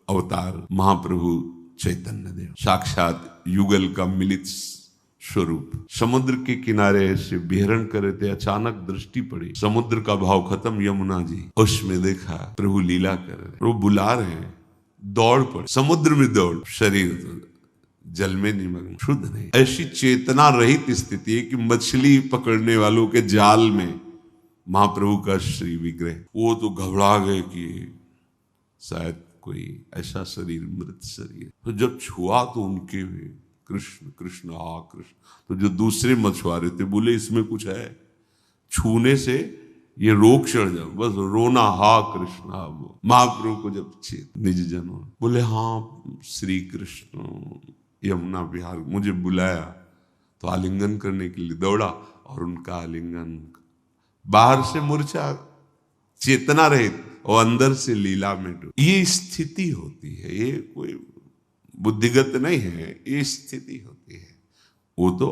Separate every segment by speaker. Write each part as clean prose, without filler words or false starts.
Speaker 1: अवतार महाप्रभु चैतन्य देव, साक्षात युगल का मिलित स्वरूप। समुद्र के किनारे ऐसे विहरण कर रहे थे, अचानक दृष्टि पड़ी, समुद्र का भाव खत्म, यमुना जी, उसमें देखा प्रभु लीला कर रहे, प्रभु बुला रहे हैं, दौड़ पड़े, समुद्र में दौड़, शरीर तो जल में निमग्न, शुद्ध नहीं। ऐसी चेतना रहित स्थिति है कि मछली पकड़ने वालों के जाल में महाप्रभु का श्री विग्रह, वो तो घबरा गए कि शायद कोई ऐसा शरीर, मृत शरीर। तो जब छुआ तो उनके कृष्ण कृष्ण आ कृष्ण, तो जो दूसरे मछुआरे थे बोले इसमें कुछ है, छूने से ये रोग चढ़ जाओ, बस रोना, हा कृष्ण हा। वो महाप्रभु को जब निज जनों बोले हाँ श्री कृष्ण यमुना विहार, मुझे बुलाया, तो आलिंगन करने के लिए दौड़ा और उनका आलिंगन, बाहर से मूर्छा, चेतना रहित और अंदर से लीला में डूब। ये स्थिति होती है, ये कोई बुद्धिगत नहीं है, ये स्थिति होती है। वो तो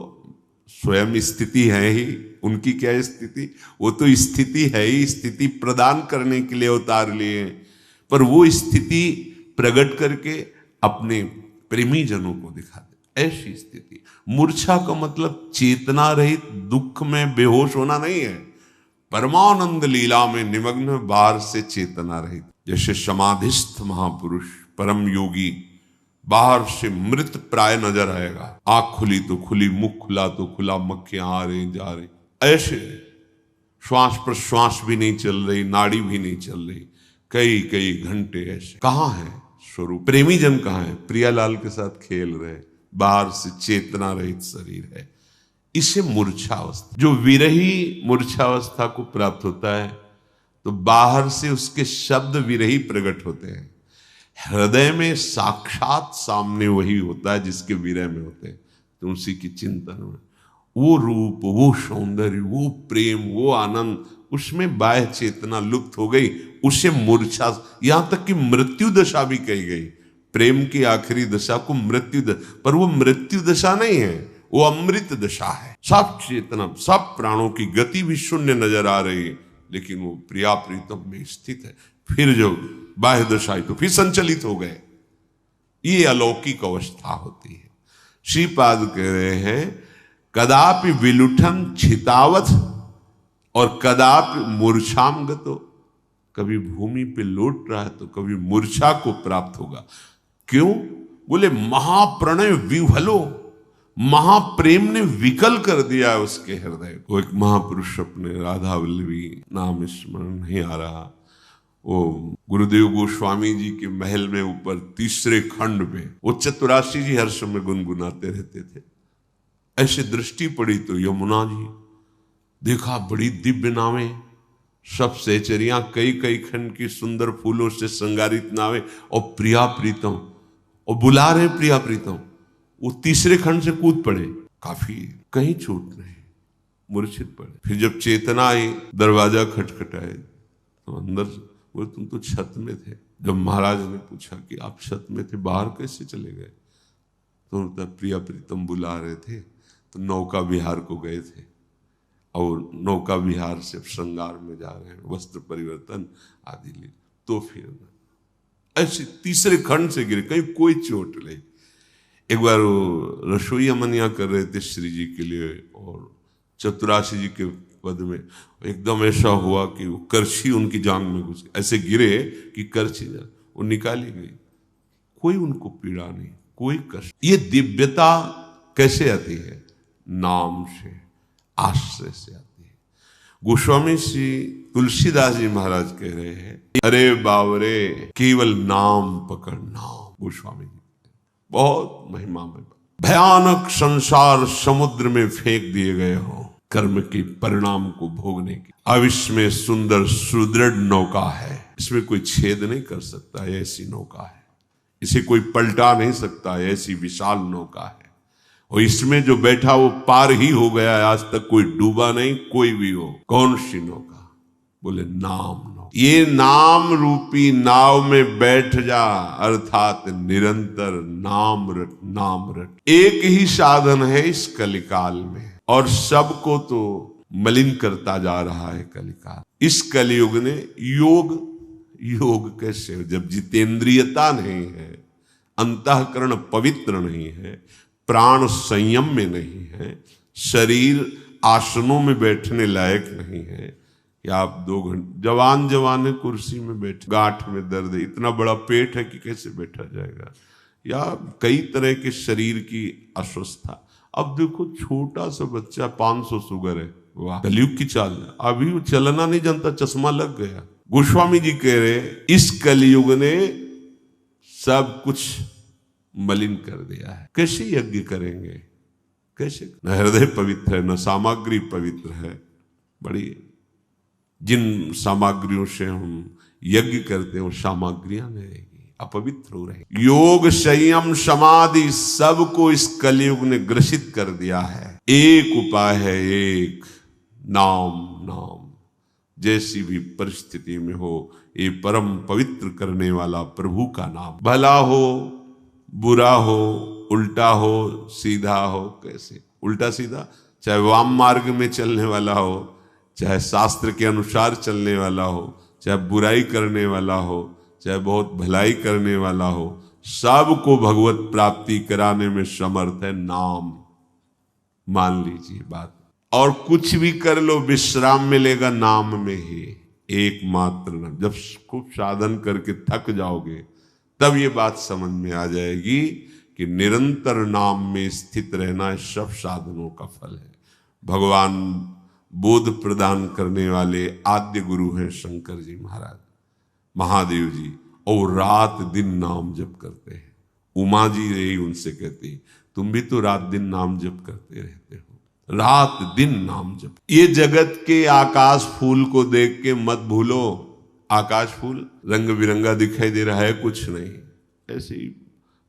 Speaker 1: स्वयं स्थिति है ही, उनकी क्या स्थिति, वो तो स्थिति है ही, स्थिति प्रदान करने के लिए अवतार लिए, पर वो स्थिति प्रकट करके अपने प्रेमी जनों को दिखा दे, ऐसी स्थिति। मूर्छा का मतलब चेतना रहित, दुख में बेहोश होना नहीं है, परमानंद लीला में निमग्न, बाहर से चेतना रहित। जैसे समाधिस्थ महापुरुष परम योगी बाहर से मृत प्राय नजर आएगा, आंख खुली तो खुली, मुख खुला तो खुला, मक्खियां आ रही जा रही, ऐसे श्वास प्रश्वास भी नहीं चल रही, नाड़ी भी नहीं चल रही, कई कई घंटे ऐसे। कहाँ है स्वरूप? प्रेमी जन कहाँ है? प्रियालाल के साथ खेल रहे, बाहर से चेतना रहित शरीर है। इसे मूर्छावस्था, जो विरही मूर्छावस्था को प्राप्त होता है तो बाहर से उसके शब्द विरही प्रकट होते हैं, हृदय में साक्षात सामने वही होता है जिसके विरह में होते हैं। तो उसी की चिंतन में वो रूप, वो सौंदर्य, वो प्रेम, वो आनंद, उसमें बाह्य चेतना लुप्त हो गई, उसे मूर्छा, यहां तक कि मृत्यु दशा भी कही गई। प्रेम की आखिरी दशा को मृत्यु दशा, पर वो मृत्यु दशा नहीं है, वो अमृत दशा है। सब चेतना, सब प्राणों की गति भी शून्य नजर आ रही है, लेकिन वो प्रिया प्रीतम में स्थित है। फिर जो बाह्य दशाएं तो फिर संचलित हो गए, ये अलौकिक अवस्था होती है। श्रीपाद कह रहे हैं कदापि विलुठन छितावथ और कदापि मूर्छाम गतो, कभी भूमि पे लौट रहा है तो कभी मूर्छा को प्राप्त होगा। क्यों? बोले महाप्रणय विह्वलो, महाप्रेम ने विकल कर दिया है उसके हृदय को। एक महापुरुष अपने राधा वल्लभी, नाम स्मरण नहीं आ रहा, वो गुरुदेव गोस्वामी जी के महल में ऊपर तीसरे खंड पे वो चतुराशी जी हर समय गुनगुनाते रहते थे। ऐसे दृष्टि पड़ी तो यमुना जी देखा, बड़ी दिव्य नावें, सब सहचरियां, कई कई खंड की सुंदर फूलों से श्रृंगारित नावें, और प्रिया प्रीतम, और बुला रहे प्रिया प्रीतम। वो तीसरे खंड से कूद पड़े, काफी कहीं छूट नहीं, मूर्छित पड़े। फिर जब चेतना आई, दरवाजा खटखटाए तो अंदर से बोले तुम तो छत में थे। जब महाराज ने पूछा कि आप छत में थे, बाहर कैसे चले गए, तो प्रिया प्रीतम बुला रहे थे, तो नौका विहार को गए थे, और नौका विहार से श्रृंगार में जा रहे हैं, वस्त्र परिवर्तन आदि लिए। तो फिर ऐसे तीसरे खंड से गिरे, कहीं कोई चोट नहीं। एक बार वो रसोई अमनिया कर रहे थे श्री जी के लिए, और चतुराशी जी के पद में एकदम ऐसा हुआ कि वो करछी उनकी जांग में घुस, ऐसे गिरे कि करछी वो निकाली गई, कोई उनको पीड़ा नहीं, कोई कष्ट। ये दिव्यता कैसे आती है? नाम से, आश्रय से आती है। गोस्वामी श्री तुलसीदास जी महाराज कह रहे हैं, अरे बावरे केवल नाम पकड़, नाम। गोस्वामी जी बहुत महिमा में, भयानक संसार समुद्र में फेंक दिए गए हो कर्म के परिणाम को भोगने की, अब इसमें सुंदर सुदृढ़ नौका है, इसमें कोई छेद नहीं कर सकता, ऐसी नौका है, इसे कोई पलटा नहीं सकता, ऐसी विशाल नौका है, और इसमें जो बैठा वो पार ही हो गया है, आज तक कोई डूबा नहीं, कोई भी हो। कौन सी नौका? बोले नाम। ये नाम रूपी नाव में बैठ जा, अर्थात निरंतर नाम रट, नाम रट। एक ही साधन है इस कलिकाल में, और सबको तो मलिन करता जा रहा है कलिकाल। इस कलयुग ने योग, योग कैसे हो जब जितेंद्रियता नहीं है, अंतःकरण पवित्र नहीं है, प्राण संयम में नहीं है, शरीर आसनों में बैठने लायक नहीं है कि आप 2 घंटे जवान कुर्सी में बैठे, गांठ में दर्द है, इतना बड़ा पेट है कि कैसे बैठा जाएगा, या कई तरह के शरीर की अस्वस्थता। अब देखो छोटा सा बच्चा 500 शुगर है, वाह कलयुग की चाल है, अभी वो चलना नहीं जानता, चश्मा लग गया। गोस्वामी जी कह रहे इस कलयुग ने सब कुछ मलिन कर दिया है, कैसे यज्ञ करेंगे, कैसे न हृदय पवित्र है न सामग्री पवित्र है। बड़ी जिन सामग्रियों से हम यज्ञ करते हैं वो सामग्रियां रहेगी, अपवित्र हो रहे। योग संयम समाधि सबको इस कलयुग ने ग्रसित कर दिया है। एक उपाय है, एक नाम। जैसी भी परिस्थिति में हो ये परम पवित्र करने वाला प्रभु का नाम, भला हो बुरा हो, उल्टा हो सीधा हो, कैसे उल्टा सीधा, चाहे वाम मार्ग में चलने वाला हो, चाहे शास्त्र के अनुसार चलने वाला हो, चाहे बुराई करने वाला हो, चाहे बहुत भलाई करने वाला हो, सबको भगवत प्राप्ति कराने में समर्थ है नाम। मान लीजिए बात, और कुछ भी कर लो विश्राम मिलेगा नाम में ही, एकमात्र नाम। जब खूब साधन करके थक जाओगे तब ये बात समझ में आ जाएगी कि निरंतर नाम में स्थित रहना सब साधनों का फल है। भगवान बोध प्रदान करने वाले आद्य गुरु हैं शंकर जी महाराज, महादेव जी, और रात दिन नाम जप करते हैं। उमा जी रही उनसे कहती तुम भी तो रात दिन नाम जप करते रहते हो, रात दिन नाम जप। ये जगत के आकाश फूल को देख के मत भूलो, आकाश फूल रंग बिरंगा दिखाई दे रहा है, कुछ नहीं, ऐसे ही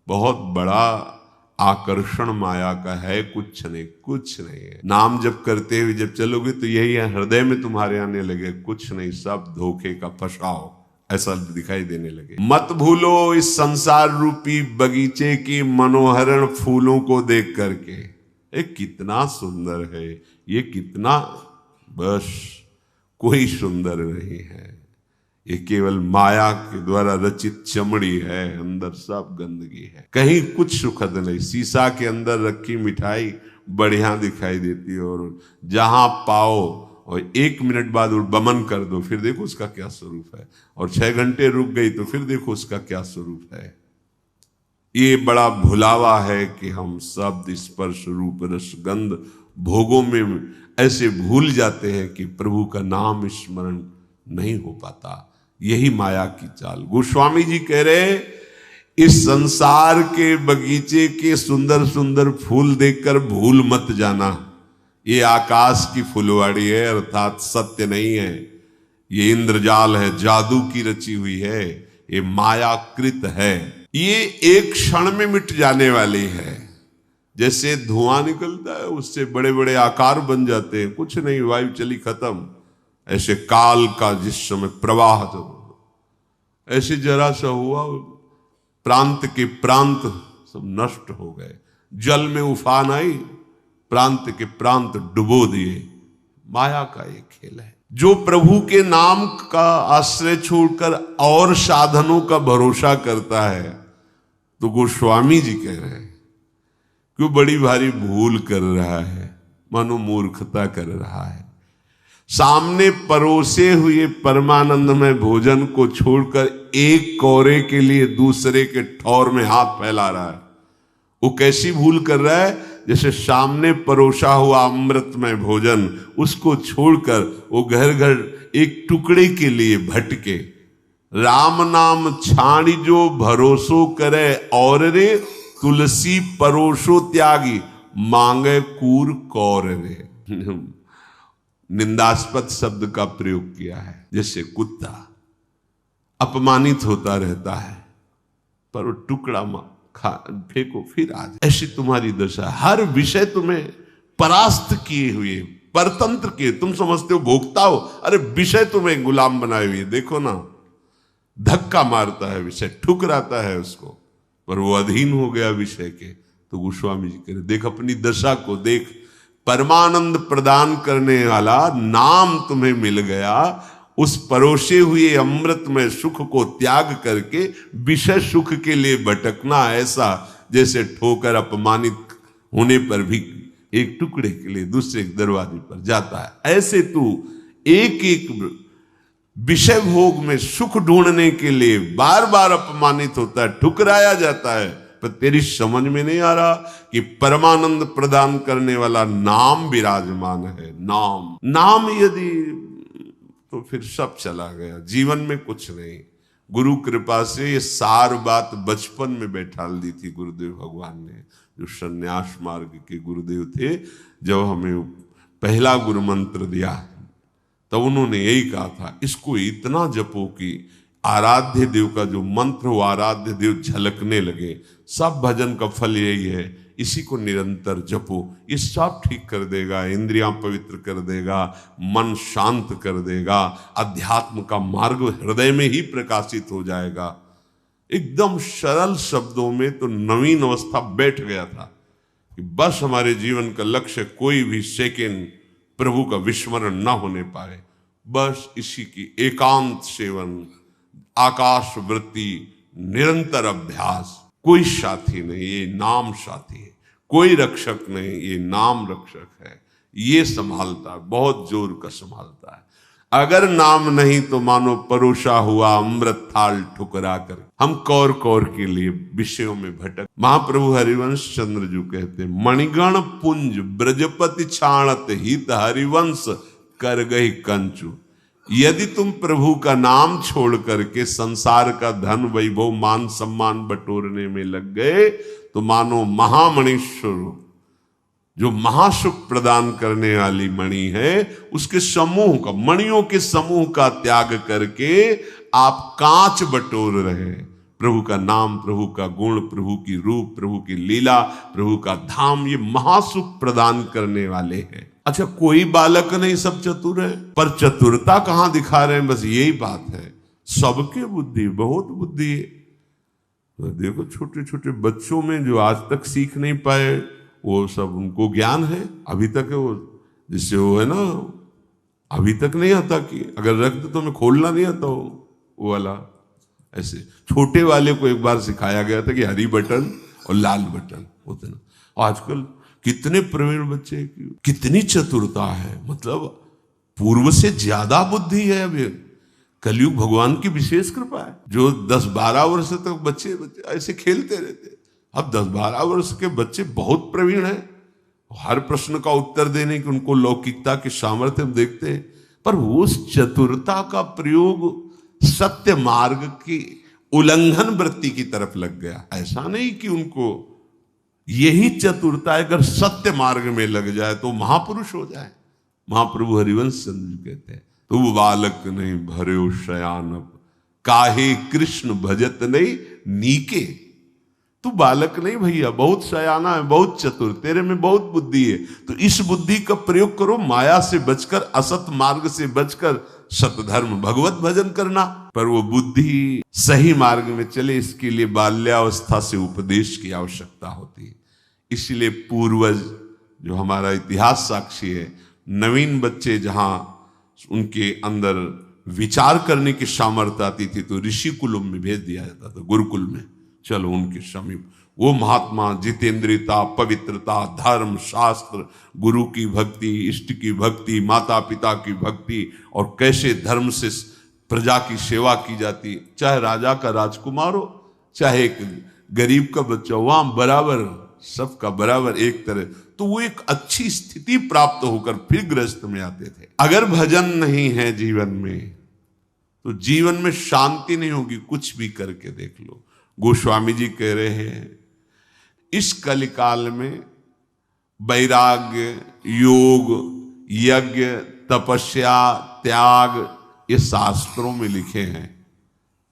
Speaker 1: बहुत बड़ा आकर्षण माया का है, कुछ नहीं है। नाम जप करते हुए जब चलोगे तो यही है, हृदय में तुम्हारे आने लगे, कुछ नहीं, सब धोखे का फसाओ ऐसा दिखाई देने लगे। मत भूलो इस संसार रूपी बगीचे की मनोहरण फूलों को देख करके, ये कितना सुंदर है, ये कितना, बस कोई सुंदर नहीं है, ये केवल माया के द्वारा रचित चमड़ी है, अंदर सब गंदगी है, कहीं कुछ सुखद नहीं। शीशा के अंदर रखी मिठाई बढ़िया दिखाई देती है, और जहां पाओ और 1 मिनट बाद बमन कर दो, फिर देखो उसका क्या स्वरूप है, और 6 घंटे रुक गई तो फिर देखो उसका क्या स्वरूप है। ये बड़ा भुलावा है कि हम शब्द स्पर्श रूप रस गंध भोगों में ऐसे भूल जाते हैं कि प्रभु का नाम स्मरण नहीं हो पाता। यही माया की चाल। गोस्वामी जी कह रहे इस संसार के बगीचे के सुंदर सुंदर फूल देखकर भूल मत जाना, ये आकाश की फुलवाड़ी है, अर्थात सत्य नहीं है, ये इंद्रजाल है, जादू की रची हुई है, ये मायाकृत है, ये एक क्षण में मिट जाने वाली है। जैसे धुआं निकलता है उससे बड़े बड़े आकार बन जाते हैं, कुछ नहीं, वायु चली खत्म। ऐसे काल का जिस समय प्रवाह ऐसे जरा सा हुआ, प्रांत के प्रांत सब नष्ट हो गए, जल में उफान आई, प्रांत के प्रांत डुबो दिए। माया का एक खेल है। जो प्रभु के नाम का आश्रय छोड़कर और साधनों का भरोसा करता है, तो गोस्वामी जी कह रहे हैं क्यों बड़ी भारी भूल कर रहा है, मानो मूर्खता कर रहा है। सामने परोसे हुए परमानंदमय भोजन को छोड़कर एक कौरे के लिए दूसरे के ठौर में हाथ फैला रहा है। वो कैसी भूल कर रहा है, जैसे सामने परोसा हुआ अमृतमय भोजन उसको छोड़कर वो घर घर एक टुकड़े के लिए भटके। राम नाम छाणी जो भरोसो करे, और रे तुलसी परोसो त्यागी, मांगे कूर कौर रे। निंदास्पद शब्द का प्रयोग किया है। जैसे कुत्ता अपमानित होता रहता है पर वो टुकड़ा फेंको फिर आ जाए, ऐसी तुम्हारी दशा। हर विषय तुम्हें परास्त किए हुए, परतंत्र किए, तुम समझते हो भोगता हो, अरे विषय तुम्हें गुलाम बनाए हुए। देखो ना, धक्का मारता है विषय, ठुकराता है उसको, पर वो अधीन हो गया विषय के। तो गोस्वामी जी कह रहे देख अपनी दशा को देख, परमानंद प्रदान करने वाला नाम तुम्हें मिल गया, उस परोसे हुए अमृत में सुख को त्याग करके विषय सुख के लिए भटकना, ऐसा जैसे ठोकर अपमानित होने पर भी एक टुकड़े के लिए दूसरे दरवाजे पर जाता है, ऐसे तू एक एक विषय भोग में सुख ढूंढने के लिए बार बार अपमानित होता है, ठुकराया जाता है, पर तेरी समझ में नहीं आ रहा कि परमानंद प्रदान करने वाला नाम विराजमान है। नाम यदि, तो फिर सब चला गया, जीवन में कुछ नहीं। गुरु कृपा से ये सार बात बचपन में बैठाल दी थी गुरुदेव भगवान ने, जो संन्यास मार्ग के गुरुदेव थे। जब हमें पहला गुरु मंत्र दिया तब उन्होंने यही कहा था, इसको इतना जपो कि आराध्य देव का जो मंत्र हो, आराध्य देव झलकने लगे। सब भजन का फल यही है, इसी को निरंतर जपो, ये सब ठीक कर देगा, इंद्रियां पवित्र कर देगा, मन शांत कर देगा, अध्यात्म का मार्ग हृदय में ही प्रकाशित हो जाएगा। एकदम सरल शब्दों में तो नवीन अवस्था बैठ गया था कि बस हमारे जीवन का लक्ष्य कोई भी सेकेंड प्रभु का विस्मरण न होने पाए, बस इसी की एकांत सेवन, आकाश वृत्ति, निरंतर अभ्यास। कोई साथी नहीं, ये नाम साथी है। कोई रक्षक नहीं, ये नाम रक्षक है। ये संभालता है, बहुत जोर का संभालता है। अगर नाम नहीं तो मानो परोसा हुआ अमृत थाल ठुकरा कर हम कौर कौर के लिए विषयों में भटक। महाप्रभु हरिवंश चंद्र जी कहते, मणिगण पुंज ब्रजपति छाणत हित हरिवंश कर गई कंचु। यदि तुम प्रभु का नाम छोड़ करके संसार का धन वैभव मान सम्मान बटोरने में लग गए तो मानो महामणीश्वर, जो महासुख प्रदान करने वाली मणि है, उसके समूह का, मणियों के समूह का त्याग करके आप कांच बटोर रहे हैं। प्रभु का नाम, प्रभु का गुण, प्रभु की रूप, प्रभु की लीला, प्रभु का धाम, ये महासुख प्रदान करने वाले हैं। अच्छा, कोई बालक नहीं, सब चतुर है, पर चतुरता कहां दिखा रहे हैं, बस यही बात है। सबके बुद्धि, बहुत बुद्धि है। तो देखो छोटे छोटे बच्चों में जो आज तक सीख नहीं पाए, वो सब उनको ज्ञान है अभी तक है। वो जिससे वो है ना, अभी तक नहीं आता कि अगर रख दो तो मैं खोलना नहीं आता वो वाला। ऐसे छोटे वाले को एक बार सिखाया गया था कि हरी बटन और लाल बटन होते ना। आजकल कितने प्रवीण बच्चे, कितनी चतुरता है, मतलब पूर्व से ज्यादा बुद्धि है। अभी कलयुग भगवान की विशेष कृपा है। जो 10-12 वर्ष तक बच्चे ऐसे खेलते रहते, अब 10-12 वर्ष के बच्चे बहुत प्रवीण हैं। हर प्रश्न का उत्तर देने की उनको लौकिकता के सामर्थ्य हम देखते हैं, पर उस चतुरता का प्रयोग सत्य मार्ग की उल्लंघन वृत्ति की तरफ लग गया। ऐसा नहीं कि उनको यही चतुरता अगर सत्य मार्ग में लग जाए तो महापुरुष हो जाए। महाप्रभु हरिवंश चंद्र कहते हैं, तू बालक नहीं भर्यो शयानब, काहे कृष्ण भजत नहीं नीके। तू बालक नहीं भैया, बहुत सयाना है, बहुत चतुर, तेरे में बहुत बुद्धि है। तो इस बुद्धि का प्रयोग करो, माया से बचकर, असत मार्ग से बचकर सतधर्म भगवत भजन करना। पर वो बुद्धि सही मार्ग में चले, इसके लिए बाल्यावस्था से उपदेश की आवश्यकता होती है। इसलिए पूर्वज, जो हमारा इतिहास साक्षी है, नवीन बच्चे जहां उनके अंदर विचार करने की सामर्थ्य आती थी तो ऋषि कुलम में भेज दिया जाता था, गुरुकुल में, चलो उनके समीप। वो महात्मा जितेंद्रियता, पवित्रता, धर्म, शास्त्र, गुरु की भक्ति, इष्ट की भक्ति, माता पिता की भक्ति, और कैसे धर्म से प्रजा की सेवा की जाती, चाहे राजा का राजकुमार हो, चाहे एक गरीब का बच्चा, वहां बराबर, सबका बराबर एक तरह। तो वो एक अच्छी स्थिति प्राप्त होकर फिर गृहस्थ में आते थे। अगर भजन नहीं है जीवन में तो जीवन में शांति नहीं होगी। कुछ भी करके देख लो। गोस्वामी जी कह रहे हैं, इस कलिकाल में वैराग्य, योग, यज्ञ, तपस्या, त्याग, ये शास्त्रों में लिखे हैं,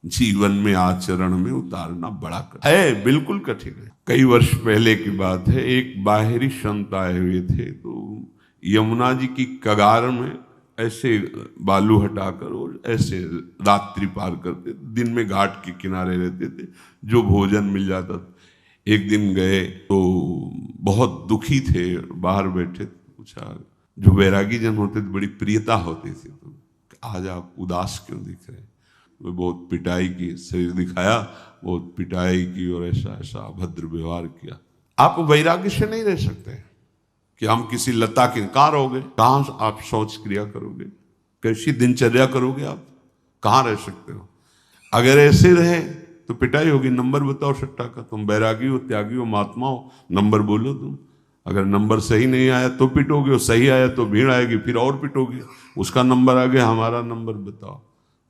Speaker 1: जीवन में आचरण में उतारना बड़ा कठिन है, बिल्कुल कठिन है। कई वर्ष पहले की बात है, एक बाहरी संत आए हुए थे, तो यमुना जी की कगार में ऐसे बालू हटाकर और ऐसे रात्रि पार करते, दिन में घाट के किनारे रहते थे, जो भोजन मिल जाता था। एक दिन गए तो बहुत दुखी थे, बाहर बैठे, पूछा, जो वैरागी जन होते थे बड़ी प्रियता होती थी, तो आज आप उदास क्यों दिख रहे हैं? वो बहुत पिटाई की, शरीर दिखाया, बहुत पिटाई की और ऐसा ऐसा अभद्र व्यवहार किया। आप वैराग्य से नहीं रह सकते कि हम किसी लता के कहाँ रहोगे, कहाँ आप शौच क्रिया करोगे, कैसी दिनचर्या करोगे, आप कहाँ रह सकते हो? अगर ऐसे रहे तो पिटाई होगी। नंबर बताओ सट्टा का, तुम बैरागी हो, त्यागी हो, महात्मा हो, नंबर बोलो तुम। अगर नंबर सही नहीं आया तो पिटोगे, और सही आया तो भीड़ आएगी, फिर और पिटोगे। उसका नंबर आ गया, हमारा नंबर बताओ।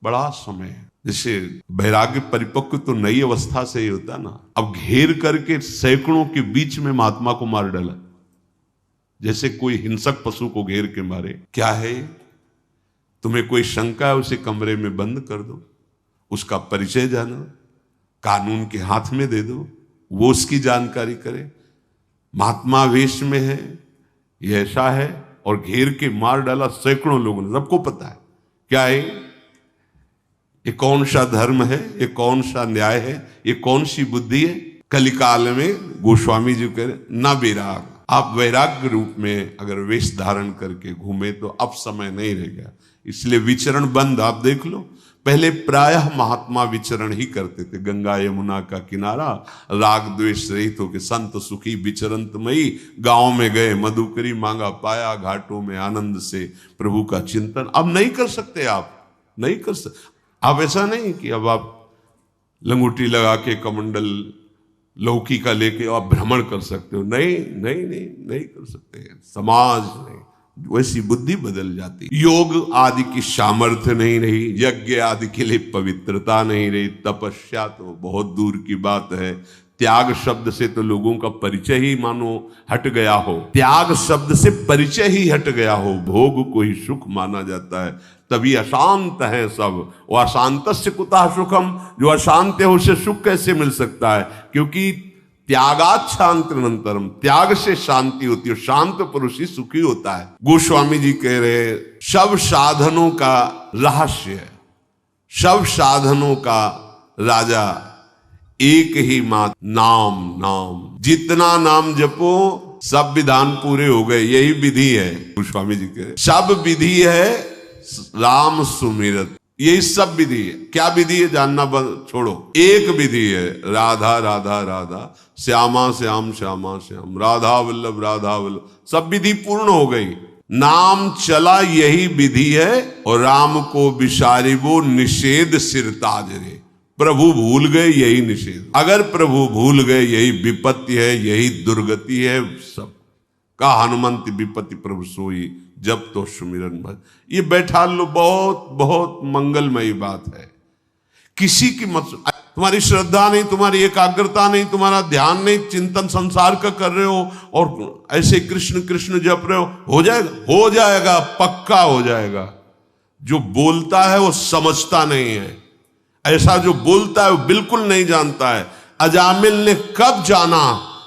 Speaker 1: बड़ा समय है। जैसे वैराग्य परिपक्व तो नई अवस्था से ही होता ना। अब घेर करके सैकड़ों के बीच में महात्मा को मार डाला, जैसे कोई हिंसक पशु को घेर के मारे। क्या है? तुम्हें कोई शंका है, उसे कमरे में बंद कर दो, उसका परिचय जानो, कानून के हाथ में दे दो, वो उसकी जानकारी करे। महात्मा वेश में है, ये ऐसा है, और घेर के मार डाला सैकड़ों लोगों ने। सबको पता है क्या है ये, कौन सा धर्म है, ये कौन सा न्याय है, ये कौन सी बुद्धि है। कलिकाल में गोस्वामी जी कह रहे, ना वैराग। आप वैराग्य रूप में अगर वेश धारण करके घूमे तो अब समय नहीं रह गया, इसलिए विचरण बंद। आप देख लो, पहले प्रायः महात्मा विचरण ही करते थे, गंगा यमुना का किनारा, राग द्वेष रहित होके संत सुखी विचरंतमयी। गांव में गए, मधुकरी मांगा पाया, घाटों में आनंद से प्रभु का चिंतन। अब नहीं कर सकते, आप नहीं कर सकते। अब ऐसा नहीं कि अब आप लंगूटी लगा के कमंडल लौकी का लेके आप भ्रमण कर सकते हो। नहीं नहीं नहीं, नहीं कर सकते। समाज नहीं, वैसी बुद्धि बदल जाती। योग आदि की सामर्थ्य नहीं रही, यज्ञ आदि के लिए पवित्रता नहीं रही, तपस्या तो बहुत दूर की बात है। त्याग शब्द से तो लोगों का परिचय ही मानो हट गया हो। त्याग शब्द से परिचय ही हट गया हो। भोग को ही सुख माना जाता है, तभी अशांत है सब। और अशांतस्य कुतः सुखम, जो अशांत है उसे सुख कैसे मिल सकता है? क्योंकि त्यागात शांतिरनंतरम, त्याग से शांति होती है, शांत पुरुष ही सुखी होता है। गोस्वामी जी कह रहे, सब साधनों का रहस्य, सब साधनों का राजा एक ही मात्र नाम। नाम जितना नाम जपो सब विधान पूरे हो गए, यही विधि है। गोस्वामी जी कह रहे, सब विधि है राम सुमिरत, यही सब विधि है। क्या विधि है जानना छोड़ो, एक विधि है, राधा राधा राधा, श्यामा श्याम श्यामा श्याम, राधा वल्लभ राधा वल्लभ, सब विधि पूर्ण हो गई। नाम चला यही विधि है, और राम को विसारिबो निषेध सिरताज रे। प्रभु भूल गए यही निषेध। अगर प्रभु भूल गए यही विपत्ति है, यही दुर्गति है सब का। हनुमंत विपत्ति प्रभु सोई, जब तो सुमिरन भज। ये बैठा लो, बहुत बहुत मंगलमयी बात है। किसी की मत, तुम्हारी श्रद्धा नहीं, तुम्हारी एकाग्रता नहीं, तुम्हारा ध्यान नहीं, चिंतन संसार का कर रहे हो और ऐसे कृष्ण कृष्ण जप रहे हो जाएगा? हो जाएगा, पक्का हो जाएगा। जो बोलता है वो समझता नहीं है, ऐसा जो बोलता है वो बिल्कुल नहीं जानता है। अजामिल ने कब जाना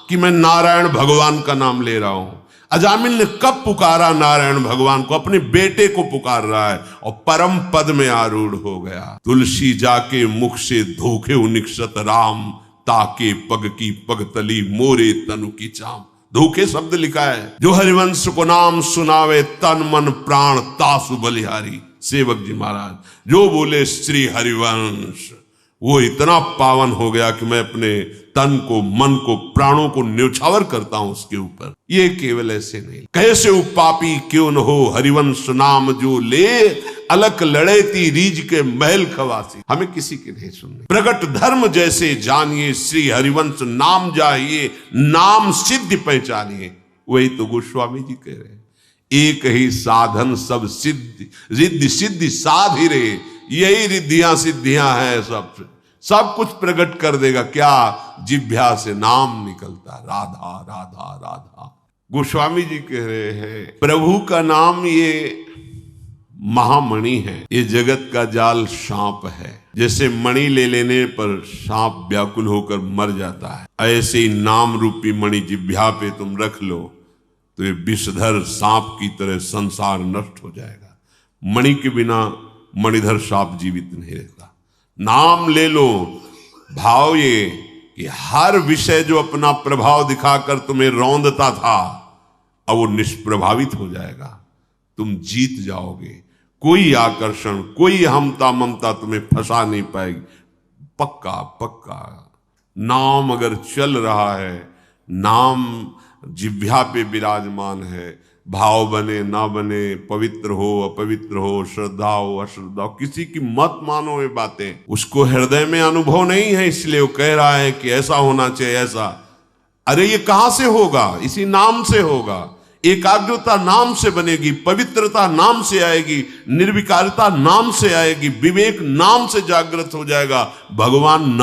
Speaker 1: कि मैं नारायण भगवान का नाम ले रहा हूं? अजामिल ने कब पुकारा नारायण भगवान को? अपने बेटे को पुकार रहा है और परम पद में आरूढ़ हो गया। तुलसी जाके मुख से धोखे निक्षत राम, ताके पग की पगतली मोरे तनु की चाम। धोखे शब्द लिखा है। जो हरिवंश को नाम सुनावे तन मन प्राण तासु बलिहारी। सेवक जी महाराज जो बोले श्री हरिवंश, वो इतना पावन हो गया कि मैं अपने तन को, मन को, प्राणों को न्यौछावर करता हूं उसके ऊपर। ये केवल ऐसे नहीं, कैसे पापी क्यों न हो हरिवंश नाम जो ले, अलक लड़ेती रीज के महल खवासी। हमें किसी की नहीं सुननी। प्रगट धर्म जैसे जानिए, श्री हरिवंश नाम जाइए, नाम सिद्धि पहचानिए। वही तो गोस्वामी जी कह रहे हैं, एक ही साधन सब सिद्धि, रिद्धि सिद्धि साध ही रहे। यही रिद्धियां सिद्धियां हैं, सब कुछ प्रकट कर देगा। क्या? जिह्वा से नाम निकलता, राधा राधा राधा। गोस्वामी जी कह रहे हैं, प्रभु का नाम ये महामणि है, ये जगत का जाल सांप है। जैसे मणि ले लेने पर सांप व्याकुल होकर मर जाता है, ऐसे ही नाम रूपी मणि जिह्वा पे तुम रख लो तो ये विषधर सांप की तरह संसार नष्ट हो जाएगा। मणि के बिना मणिधर सांप जीवित नहीं रहता। नाम ले लो, भाव ये कि हर विषय जो अपना प्रभाव दिखाकर तुम्हें रौंदता था, अब वो निष्प्रभावित हो जाएगा, तुम जीत जाओगे। कोई आकर्षण, कोई हमता ममता तुम्हें फंसा नहीं पाएगी। पक्का पक्का नाम अगर चल रहा है, नाम जिह्वा पे विराजमान है, भाव बने ना बने, पवित्र हो अपवित्र हो, श्रद्धा हो अश्रद्धा हो, किसी की मत मानो ये बातें, उसको हृदय में अनुभव नहीं है, इसलिए वो कह रहा है कि ऐसा होना चाहिए ऐसा। अरे ये कहां से होगा? इसी नाम से होगा। एकाग्रता नाम से बनेगी, पवित्रता नाम से आएगी, निर्विकारता नाम से आएगी, विवेक नाम से जागृत हो जाएगा, भगवान नाम